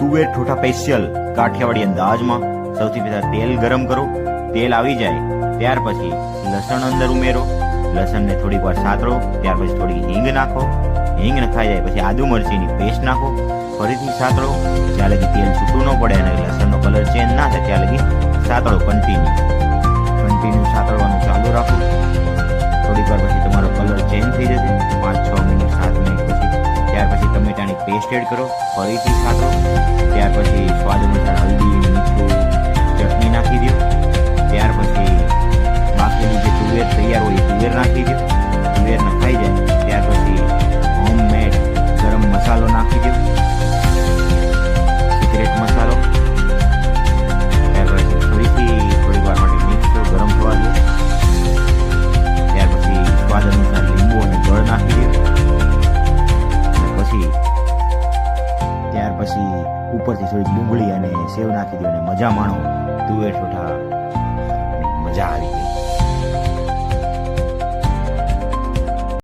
તુવેર ઠોઠા સ્પેશિયલ કાઠિયાવાડી અંદાજમાં સૌથી પહેલા તેલ ગરમ કરો. તેલ આવી જાય ત્યાર પછી લસણ અંદર ઉમેરો. લસણને થોડીક વાર સાતળો. ત્યાર પછી થોડી હિંગ નાખો. હિંગ નખાઈ જાય પછી આદુ મરચીની પેસ્ટ નાખો. ફરીથી સાતળો જ્યાં લગી તેલ છૂટું ન પડે અને લસણનો કલર ચેન્જ ના થાય ત્યાં લગી સાતળો. કન્ટિન્યુ સાતળવાનું ચાલુ રાખો. થોડીક વાર પછી તમારો કલર ચેન્જ થઈ જશે. 5-6 મિનિટ 7 મિનિટ પછી ત્યાર પછી ટમેટાની પેસ્ટ એડ કરો. ફરીથી સાતળો. ત્યાર પછી સ્વાદ અનુસાર હલ્દી, મીઠું, ચટણી નાખી દો. ત્યાર પછી બાકીની જે તુવેર તૈયાર હોય એ તુવેર નાખી દો. તુવેર નખાઈ જાય ત્યાર પછી હોમમેડ ગરમ મસાલો નાખી દો, સિક્રેટ મસાલો. ત્યાર પછી ફરીથી થોડી વાર માટે મિક્સ ગરમ થવા દો. ત્યાર પછી સ્વાદ અનુસાર લીંબુ અને ગળ નાખી દો. ત્યાર પછી ઉપરથી થોડી ડુંગળી અને સેવ નાખી દો અને મજા માણો. તુવેર ઠોઠા મજા આવી ગઈ.